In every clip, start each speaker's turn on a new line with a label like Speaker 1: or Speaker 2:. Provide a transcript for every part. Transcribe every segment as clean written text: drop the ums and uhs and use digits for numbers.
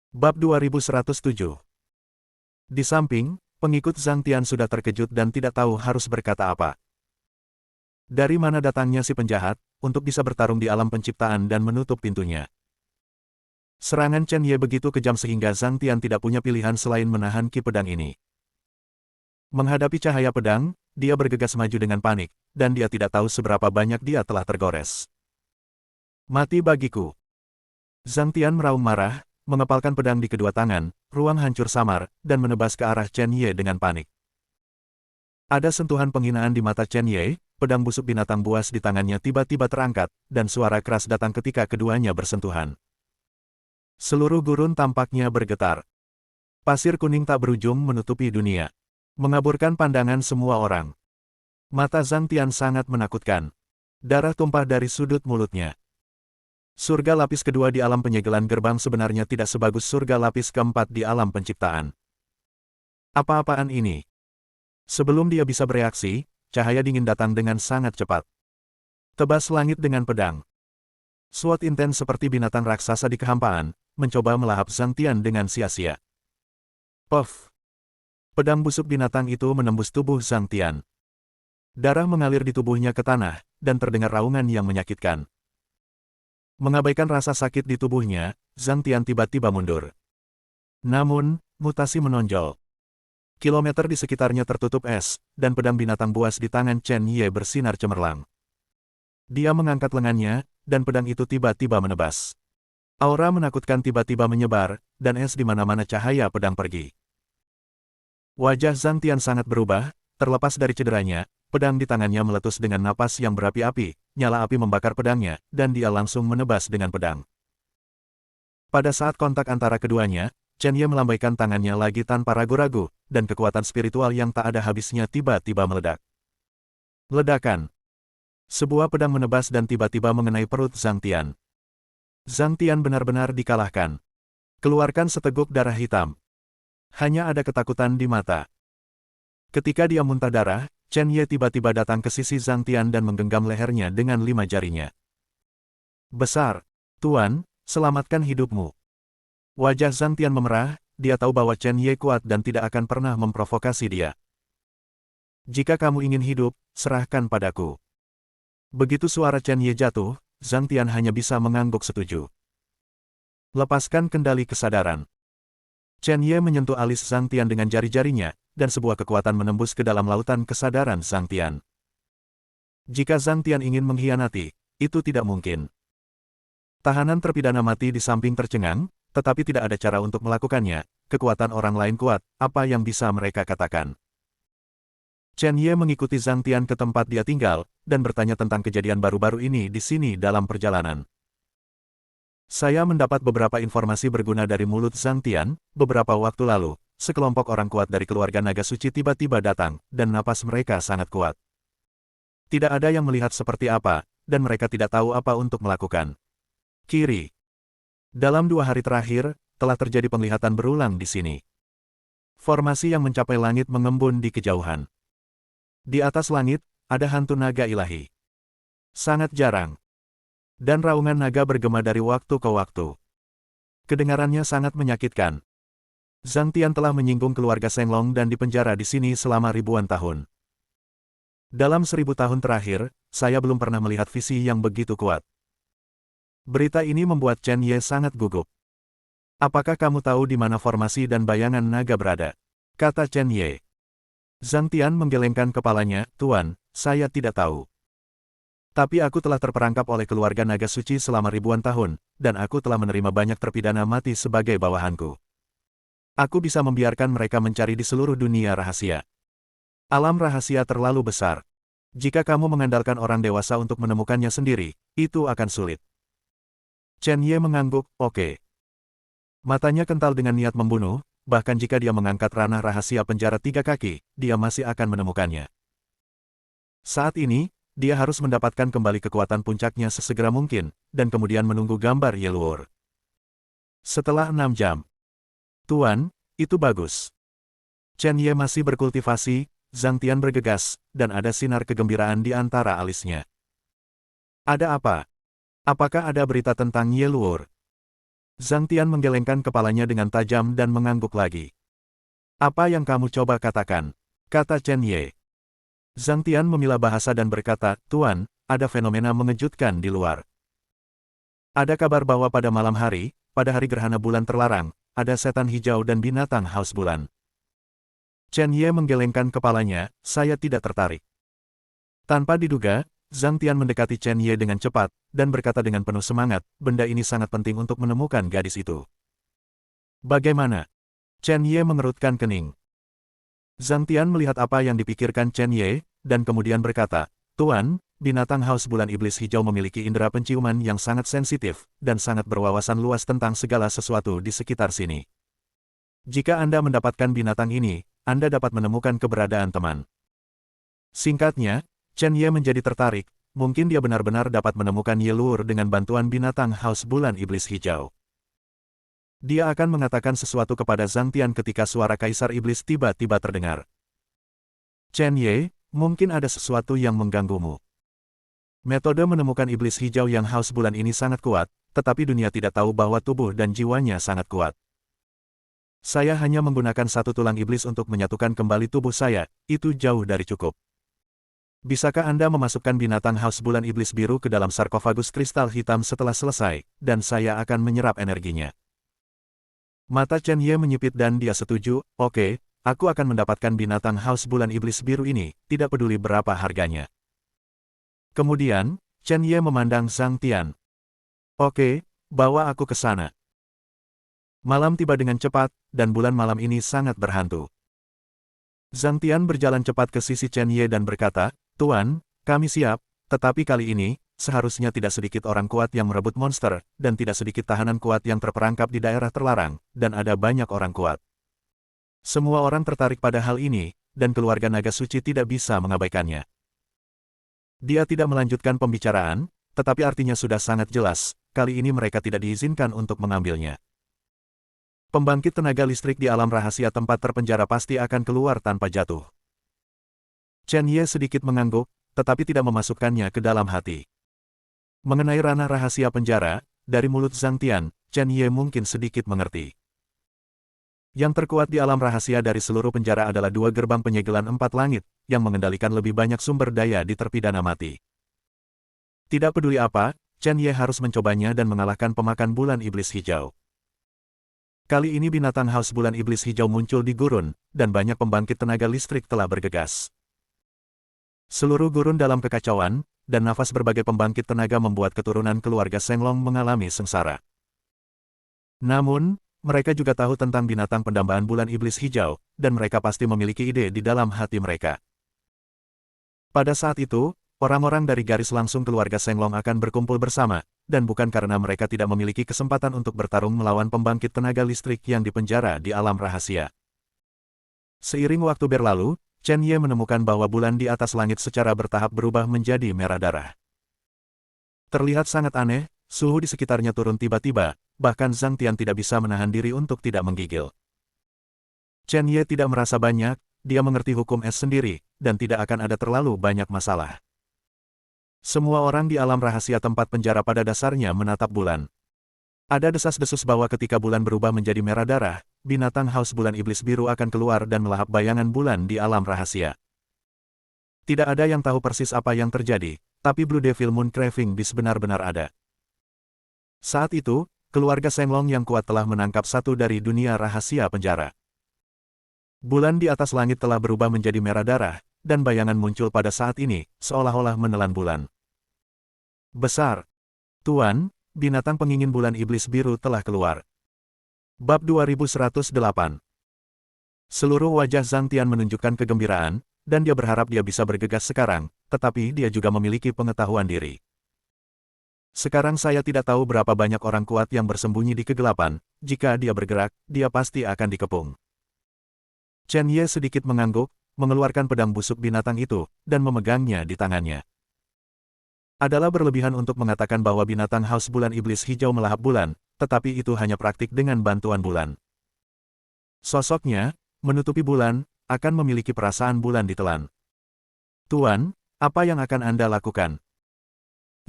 Speaker 1: Bab 2107. Di samping, pengikut Zhang Tian sudah terkejut dan tidak tahu harus berkata apa. Dari mana datangnya si penjahat, untuk bisa bertarung di alam penciptaan dan menutup pintunya. Serangan Chen Ye begitu kejam sehingga Zhang Tian tidak punya pilihan selain menahan ki pedang ini. Menghadapi cahaya pedang, dia bergegas maju dengan panik, dan dia tidak tahu seberapa banyak dia telah tergores. Mati bagiku. Zhang Tian meraung marah, mengepalkan pedang di kedua tangan, ruang hancur samar, dan menebas ke arah Chen Ye dengan panik. Ada sentuhan penghinaan di mata Chen Ye, pedang busuk binatang buas di tangannya tiba-tiba terangkat, dan suara keras datang ketika keduanya bersentuhan. Seluruh gurun tampaknya bergetar. Pasir kuning tak berujung menutupi dunia, mengaburkan pandangan semua orang. Mata Zhang Tian sangat menakutkan. Darah tumpah dari sudut mulutnya. Surga lapis kedua di alam penyegelan gerbang sebenarnya tidak sebagus surga lapis keempat di alam penciptaan. Apa-apaan ini? Sebelum dia bisa bereaksi, cahaya dingin datang dengan sangat cepat. Tebas langit dengan pedang. SWOT intens seperti binatang raksasa di kehampaan, mencoba melahap Zhang Tian dengan sia-sia. Puff! Pedang busuk binatang itu menembus tubuh Zhang Tian. Darah mengalir di tubuhnya ke tanah, dan terdengar raungan yang menyakitkan. Mengabaikan rasa sakit di tubuhnya, Zhang Tian tiba-tiba mundur. Namun, mutasi menonjol. Kilometer di sekitarnya tertutup es, dan pedang binatang buas di tangan Chen Ye bersinar cemerlang. Dia mengangkat lengannya, dan pedang itu tiba-tiba menebas. Aura menakutkan tiba-tiba menyebar, dan es di mana-mana cahaya pedang pergi. Wajah Zhang Tian sangat berubah, terlepas dari cederanya, pedang di tangannya meletus dengan napas yang berapi-api, nyala api membakar pedangnya, dan dia langsung menebas dengan pedang. Pada saat kontak antara keduanya, Chen Ye melambaikan tangannya lagi tanpa ragu-ragu, dan kekuatan spiritual yang tak ada habisnya tiba-tiba meledak. Ledakan. Sebuah pedang menebas dan tiba-tiba mengenai perut Zhang Tian. Zhang Tian benar-benar dikalahkan. Keluarkan seteguk darah hitam. Hanya ada ketakutan di mata. Ketika dia muntah darah, Chen Ye tiba-tiba datang ke sisi Zhang Tian dan menggenggam lehernya dengan 5 jarinya. Besar, Tuan, selamatkan hidupmu. Wajah Zhang Tian memerah, dia tahu bahwa Chen Ye kuat dan tidak akan pernah memprovokasi dia. Jika kamu ingin hidup, serahkan padaku. Begitu suara Chen Ye jatuh, Zhang Tian hanya bisa mengangguk setuju. Lepaskan kendali kesadaran. Chen Ye menyentuh alis Zhang Tian dengan jari-jarinya, dan sebuah kekuatan menembus ke dalam lautan kesadaran Zhang Tian. Jika Zhang Tian ingin mengkhianati, itu tidak mungkin. Tahanan terpidana mati di samping tercengang, tetapi tidak ada cara untuk melakukannya. Kekuatan orang lain kuat, apa yang bisa mereka katakan? Chen Ye mengikuti Zhang Tian ke tempat dia tinggal, dan bertanya tentang kejadian baru-baru ini di sini dalam perjalanan. Saya mendapat beberapa informasi berguna dari mulut Zhang Tian. Beberapa waktu lalu, sekelompok orang kuat dari keluarga naga suci tiba-tiba datang, dan napas mereka sangat kuat. Tidak ada yang melihat seperti apa, dan mereka tidak tahu apa untuk melakukan. Kiri. Dalam 2 hari terakhir, telah terjadi penglihatan berulang di sini. Formasi yang mencapai langit mengembun di kejauhan. Di atas langit, ada hantu naga ilahi. Sangat jarang. Dan raungan naga bergema dari waktu ke waktu. Kedengarannya sangat menyakitkan. Zhang Tian telah menyinggung keluarga Shenglong dan dipenjara di sini selama ribuan tahun. Dalam 1000 tahun terakhir, saya belum pernah melihat visi yang begitu kuat. Berita ini membuat Chen Ye sangat gugup. Apakah kamu tahu di mana formasi dan bayangan naga berada? Kata Chen Ye. Zhang Tian menggelengkan kepalanya, Tuan, saya tidak tahu. Tapi aku telah terperangkap oleh keluarga naga suci selama ribuan tahun, dan aku telah menerima banyak terpidana mati sebagai bawahanku. Aku bisa membiarkan mereka mencari di seluruh dunia rahasia. Alam rahasia terlalu besar. Jika kamu mengandalkan orang dewasa untuk menemukannya sendiri, itu akan sulit. Chen Ye mengangguk, oke. Matanya kental dengan niat membunuh, bahkan jika dia mengangkat ranah rahasia penjara 3 kaki, dia masih akan menemukannya. Saat ini, dia harus mendapatkan kembali kekuatan puncaknya sesegera mungkin, dan kemudian menunggu gambar Yeluor. Setelah 6 jam. Tuan, itu bagus. Chen Ye masih berkultivasi, Zhang Tian bergegas, dan ada sinar kegembiraan di antara alisnya. Ada apa? Apakah ada berita tentang Yeluor? Zhang Tian menggelengkan kepalanya dengan tajam dan mengangguk lagi. Apa yang kamu coba katakan? Kata Chen Ye. Zhang Tian memilah bahasa dan berkata, Tuan, ada fenomena mengejutkan di luar. Ada kabar bahwa pada malam hari, pada hari gerhana bulan terlarang, ada setan hijau dan binatang haus bulan. Chen Ye menggelengkan kepalanya, saya tidak tertarik. Tanpa diduga, Zhang Tian mendekati Chen Ye dengan cepat, dan berkata dengan penuh semangat, benda ini sangat penting untuk menemukan gadis itu. Bagaimana? Chen Ye mengerutkan kening. Zhang Tian melihat apa yang dipikirkan Chen Ye, dan kemudian berkata, Tuan, binatang haus bulan iblis hijau memiliki indera penciuman yang sangat sensitif, dan sangat berwawasan luas tentang segala sesuatu di sekitar sini. Jika Anda mendapatkan binatang ini, Anda dapat menemukan keberadaan teman. Singkatnya, Chen Ye menjadi tertarik, mungkin dia benar-benar dapat menemukan Ye Luur dengan bantuan binatang haus bulan iblis hijau. Dia akan mengatakan sesuatu kepada Zhang Tian ketika suara Kaisar Iblis tiba-tiba terdengar. Chen Ye, mungkin ada sesuatu yang mengganggumu. Metode menemukan iblis hijau yang haus bulan ini sangat kuat, tetapi dunia tidak tahu bahwa tubuh dan jiwanya sangat kuat. Saya hanya menggunakan satu tulang iblis untuk menyatukan kembali tubuh saya, itu jauh dari cukup. Bisakah Anda memasukkan binatang haus bulan iblis biru ke dalam sarkofagus kristal hitam setelah selesai, dan saya akan menyerap energinya? Mata Chen Ye menyipit dan dia setuju, oke, aku akan mendapatkan binatang haus bulan iblis biru ini, tidak peduli berapa harganya. Kemudian, Chen Ye memandang Zhang Tian. Oke, bawa aku ke sana. Malam tiba dengan cepat, dan bulan malam ini sangat berhantu. Zhang Tian berjalan cepat ke sisi Chen Ye dan berkata, Tuan, kami siap, tetapi kali ini, seharusnya tidak sedikit orang kuat yang merebut monster, dan tidak sedikit tahanan kuat yang terperangkap di daerah terlarang, dan ada banyak orang kuat. Semua orang tertarik pada hal ini, dan keluarga naga suci tidak bisa mengabaikannya. Dia tidak melanjutkan pembicaraan, tetapi artinya sudah sangat jelas, kali ini mereka tidak diizinkan untuk mengambilnya. Pembangkit tenaga listrik di alam rahasia tempat terpenjara pasti akan keluar tanpa jatuh. Chen Ye sedikit mengangguk, tetapi tidak memasukkannya ke dalam hati. Mengenai ranah rahasia penjara, dari mulut Zhang Tian, Chen Ye mungkin sedikit mengerti. Yang terkuat di alam rahasia dari seluruh penjara adalah 2 gerbang penyegelan 4 langit, yang mengendalikan lebih banyak sumber daya di terpidana mati. Tidak peduli apa, Chen Ye harus mencobanya dan mengalahkan pemakan bulan iblis hijau. Kali ini binatang haus bulan iblis hijau muncul di gurun, dan banyak pembangkit tenaga listrik telah bergegas. Seluruh gurun dalam kekacauan, dan nafas berbagai pembangkit tenaga membuat keturunan keluarga Shenglong mengalami sengsara. Namun, mereka juga tahu tentang binatang pendambaan bulan iblis hijau, dan mereka pasti memiliki ide di dalam hati mereka. Pada saat itu, orang-orang dari garis langsung keluarga Shenglong akan berkumpul bersama, dan bukan karena mereka tidak memiliki kesempatan untuk bertarung melawan pembangkit tenaga listrik yang dipenjara di alam rahasia. Seiring waktu berlalu, Chen Ye menemukan bahwa bulan di atas langit secara bertahap berubah menjadi merah darah. Terlihat sangat aneh, suhu di sekitarnya turun tiba-tiba, bahkan Zhang Tian tidak bisa menahan diri untuk tidak menggigil. Chen Ye tidak merasa banyak, dia mengerti hukum es sendiri, dan tidak akan ada terlalu banyak masalah. Semua orang di alam rahasia tempat penjara pada dasarnya menatap bulan. Ada desas-desus bahwa ketika bulan berubah menjadi merah darah, binatang haus bulan iblis biru akan keluar dan melahap bayangan bulan di alam rahasia. Tidak ada yang tahu persis apa yang terjadi, tapi Blue Devil Moon Craving Beast benar-benar ada. Saat itu, keluarga Shenglong yang kuat telah menangkap satu dari dunia rahasia penjara. Bulan di atas langit telah berubah menjadi merah darah, dan bayangan muncul pada saat ini, seolah-olah menelan bulan. Besar. Tuan, binatang pengingin bulan iblis biru telah keluar. Bab 2108. Seluruh wajah Zhang Tian menunjukkan kegembiraan, dan dia berharap dia bisa bergegas sekarang, tetapi dia juga memiliki pengetahuan diri. Sekarang saya tidak tahu berapa banyak orang kuat yang bersembunyi di kegelapan, jika dia bergerak, dia pasti akan dikepung. Chen Ye sedikit mengangguk, mengeluarkan pedang busuk binatang itu, dan memegangnya di tangannya. Adalah berlebihan untuk mengatakan bahwa binatang haus bulan iblis hijau melahap bulan, tetapi itu hanya praktik dengan bantuan bulan. Sosoknya, menutupi bulan, akan memiliki perasaan bulan ditelan. Tuan, apa yang akan Anda lakukan?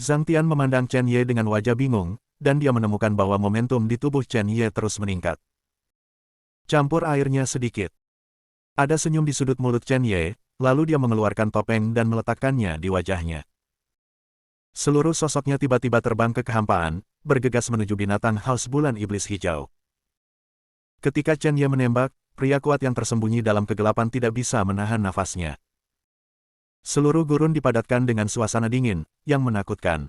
Speaker 1: Zhang Tian memandang Chen Ye dengan wajah bingung, dan dia menemukan bahwa momentum di tubuh Chen Ye terus meningkat. Campur airnya sedikit. Ada senyum di sudut mulut Chen Ye, lalu dia mengeluarkan topeng dan meletakkannya di wajahnya. Seluruh sosoknya tiba-tiba terbang ke kehampaan, bergegas menuju binatang haus bulan iblis hijau. Ketika Chen Ye menembak, pria kuat yang tersembunyi dalam kegelapan tidak bisa menahan nafasnya. Seluruh gurun dipadatkan dengan suasana dingin, yang menakutkan.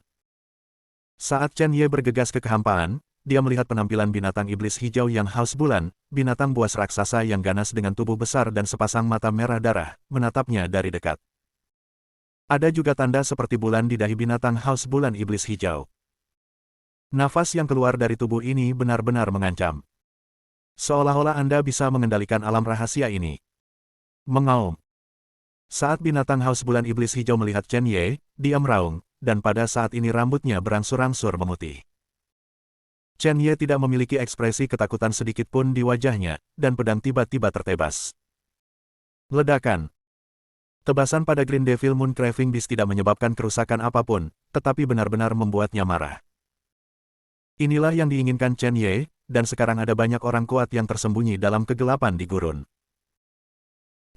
Speaker 1: Saat Chen Ye bergegas ke kehampaan, dia melihat penampilan binatang iblis hijau yang haus bulan, binatang buas raksasa yang ganas dengan tubuh besar dan sepasang mata merah darah, menatapnya dari dekat. Ada juga tanda seperti bulan di dahi binatang haus bulan iblis hijau. Nafas yang keluar dari tubuh ini benar-benar mengancam. Seolah-olah Anda bisa mengendalikan alam rahasia ini. Mengaum. Saat binatang haus bulan iblis hijau melihat Chen Ye, dia meraung, dan pada saat ini rambutnya berangsur-angsur memutih. Chen Ye tidak memiliki ekspresi ketakutan sedikit pun di wajahnya, dan pedang tiba-tiba tertebas. Ledakan. Tebasan pada Green Devil Moon Craving Beast tidak menyebabkan kerusakan apapun, tetapi benar-benar membuatnya marah. Inilah yang diinginkan Chen Ye, dan sekarang ada banyak orang kuat yang tersembunyi dalam kegelapan di gurun.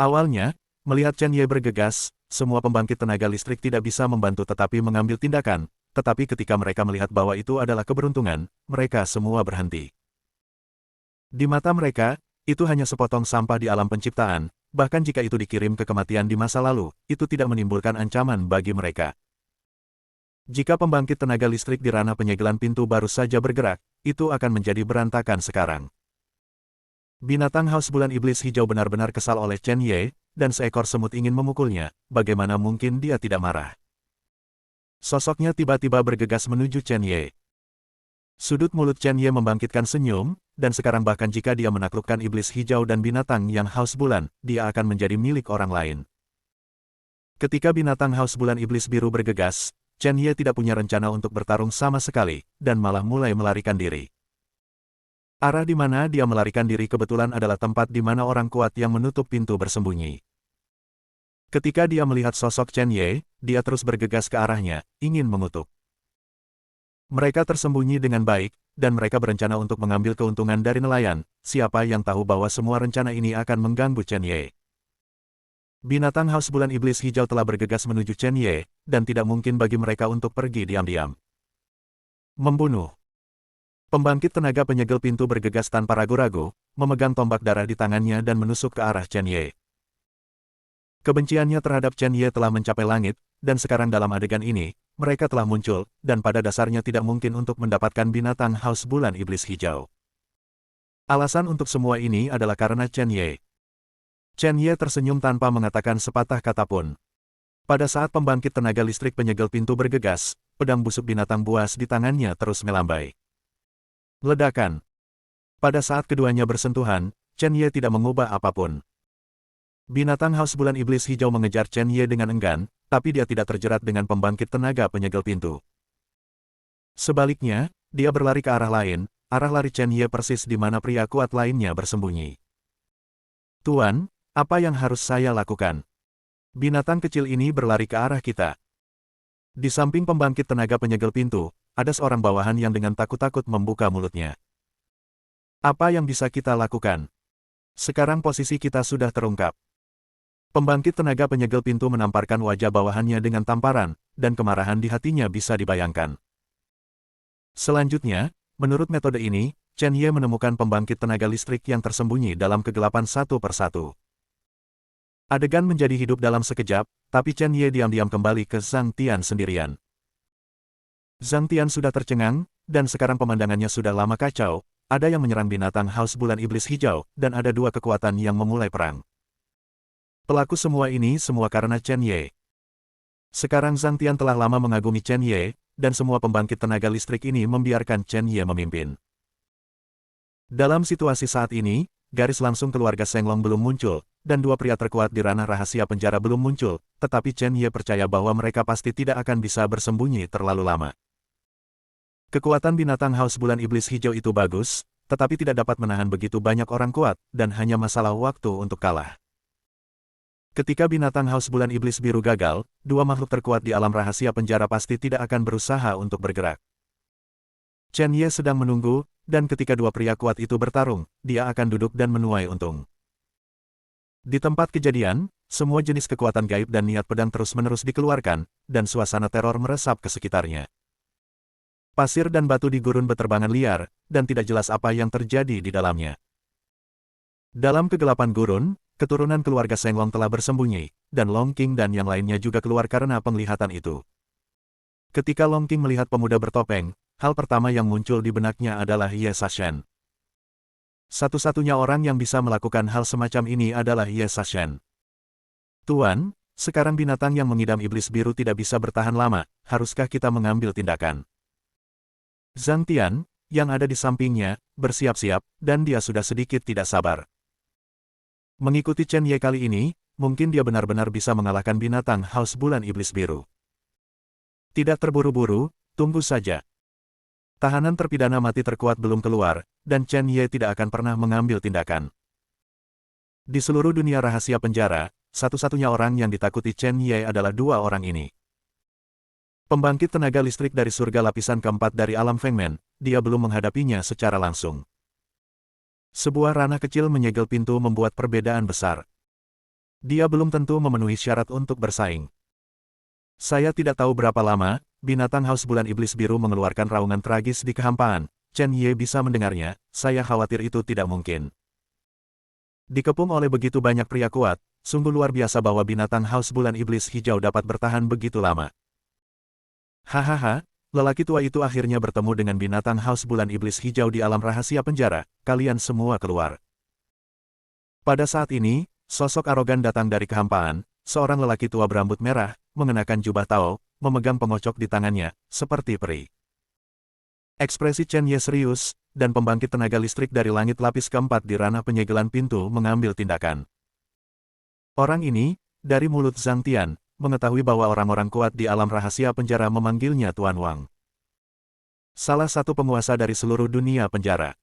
Speaker 1: Awalnya, melihat Chen Ye bergegas, semua pembangkit tenaga listrik tidak bisa membantu tetapi mengambil tindakan, tetapi ketika mereka melihat bahwa itu adalah keberuntungan, mereka semua berhenti. Di mata mereka, itu hanya sepotong sampah di alam penciptaan, bahkan jika itu dikirim ke kematian di masa lalu, itu tidak menimbulkan ancaman bagi mereka. Jika pembangkit tenaga listrik di ranah penyegelan pintu baru saja bergerak, itu akan menjadi berantakan sekarang. Binatang haus bulan iblis hijau benar-benar kesal oleh Chen Ye, dan seekor semut ingin memukulnya, bagaimana mungkin dia tidak marah. Sosoknya tiba-tiba bergegas menuju Chen Ye. Sudut mulut Chen Ye membangkitkan senyum, dan sekarang bahkan jika dia menaklukkan iblis hijau dan binatang yang haus bulan, dia akan menjadi milik orang lain. Ketika binatang haus bulan iblis biru bergegas, Chen Ye tidak punya rencana untuk bertarung sama sekali, dan malah mulai melarikan diri. Arah di mana dia melarikan diri kebetulan adalah tempat di mana orang kuat yang menutup pintu bersembunyi. Ketika dia melihat sosok Chen Ye, dia terus bergegas ke arahnya, ingin mengutuk. Mereka tersembunyi dengan baik, dan mereka berencana untuk mengambil keuntungan dari nelayan, siapa yang tahu bahwa semua rencana ini akan mengganggu Chen Ye. Binatang haus bulan iblis hijau telah bergegas menuju Chen Ye, dan tidak mungkin bagi mereka untuk pergi diam-diam. Membunuh. Pembangkit tenaga penyegel pintu bergegas tanpa ragu-ragu, memegang tombak darah di tangannya dan menusuk ke arah Chen Ye. Kebenciannya terhadap Chen Ye telah mencapai langit, dan sekarang dalam adegan ini, mereka telah muncul, dan pada dasarnya tidak mungkin untuk mendapatkan binatang haus bulan iblis hijau. Alasan untuk semua ini adalah karena Chen Ye. Chen Ye tersenyum tanpa mengatakan sepatah kata pun. Pada saat pembangkit tenaga listrik penyegel pintu bergegas, pedang busuk binatang buas di tangannya terus melambai. Ledakan. Pada saat keduanya bersentuhan, Chen Ye tidak mengubah apapun. Binatang haus bulan iblis hijau mengejar Chen Ye dengan enggan, tapi dia tidak terjerat dengan pembangkit tenaga penyegel pintu. Sebaliknya, dia berlari ke arah lain, arah lari Chen Ye persis di mana pria kuat lainnya bersembunyi. Tuan, apa yang harus saya lakukan? Binatang kecil ini berlari ke arah kita. Di samping pembangkit tenaga penyegel pintu, ada seorang bawahan yang dengan takut-takut membuka mulutnya. Apa yang bisa kita lakukan? Sekarang posisi kita sudah terungkap. Pembangkit tenaga penyegel pintu menamparkan wajah bawahannya dengan tamparan, dan kemarahan di hatinya bisa dibayangkan. Selanjutnya, menurut metode ini, Chen Ye menemukan pembangkit tenaga listrik yang tersembunyi dalam kegelapan satu persatu. Adegan menjadi hidup dalam sekejap, tapi Chen Ye diam-diam kembali ke Zhang Tian sendirian. Zhang Tian sudah tercengang, dan sekarang pemandangannya sudah lama kacau, ada yang menyerang binatang haus bulan iblis hijau, dan ada dua kekuatan yang memulai perang. Pelaku semua ini semua karena Chen Ye. Sekarang Zhang Tian telah lama mengagumi Chen Ye, dan semua pembangkit tenaga listrik ini membiarkan Chen Ye memimpin. Dalam situasi saat ini, garis langsung keluarga Seng Long belum muncul, dan dua pria terkuat di ranah rahasia penjara belum muncul, tetapi Chen Ye percaya bahwa mereka pasti tidak akan bisa bersembunyi terlalu lama. Kekuatan binatang haus bulan iblis hijau itu bagus, tetapi tidak dapat menahan begitu banyak orang kuat, dan hanya masalah waktu untuk kalah. Ketika binatang haus bulan iblis biru gagal, dua makhluk terkuat di alam rahasia penjara pasti tidak akan berusaha untuk bergerak. Chen Ye sedang menunggu, dan ketika dua pria kuat itu bertarung, dia akan duduk dan menuai untung. Di tempat kejadian, semua jenis kekuatan gaib dan niat pedang terus-menerus dikeluarkan, dan suasana teror meresap ke sekitarnya. Pasir dan batu di gurun beterbangan liar, dan tidak jelas apa yang terjadi di dalamnya. Dalam kegelapan gurun, keturunan keluarga Seng Long telah bersembunyi, dan Long Qing dan yang lainnya juga keluar karena penglihatan itu. Ketika Long Qing melihat pemuda bertopeng, hal pertama yang muncul di benaknya adalah Ye Sashen. Satu-satunya orang yang bisa melakukan hal semacam ini adalah Ye Sashen. Tuan, sekarang binatang yang mengidam iblis biru tidak bisa bertahan lama, haruskah kita mengambil tindakan? Zhang Tian, yang ada di sampingnya, bersiap-siap, dan dia sudah sedikit tidak sabar. Mengikuti Chen Ye kali ini, mungkin dia benar-benar bisa mengalahkan binatang Haus Bulan Iblis Biru. Tidak terburu-buru, tunggu saja. Tahanan terpidana mati terkuat belum keluar, dan Chen Ye tidak akan pernah mengambil tindakan. Di seluruh dunia rahasia penjara, satu-satunya orang yang ditakuti Chen Ye adalah dua orang ini. Pembangkit tenaga listrik dari surga lapisan keempat dari alam Fengmen, dia belum menghadapinya secara langsung. Sebuah ranah kecil menyegel pintu membuat perbedaan besar. Dia belum tentu memenuhi syarat untuk bersaing. Saya tidak tahu berapa lama, binatang Haus Bulan Iblis Biru mengeluarkan raungan tragis di kehampaan. Chen Ye bisa mendengarnya, saya khawatir itu tidak mungkin. Dikepung oleh begitu banyak pria kuat, sungguh luar biasa bahwa binatang Haus Bulan Iblis Hijau dapat bertahan begitu lama. Hahaha, lelaki tua itu akhirnya bertemu dengan binatang Haus Bulan Iblis Hijau di alam rahasia penjara, kalian semua keluar. Pada saat ini, sosok arogan datang dari kehampaan, seorang lelaki tua berambut merah, mengenakan jubah Tao, memegang pengocok di tangannya, seperti peri. Ekspresi Chen Ye serius, dan pembangkit tenaga listrik dari langit lapis keempat di ranah penyegelan pintu mengambil tindakan. Orang ini, dari mulut Zhang Tian, mengetahui bahwa orang-orang kuat di alam rahasia penjara memanggilnya Tuan Wang. Salah satu penguasa dari seluruh dunia penjara.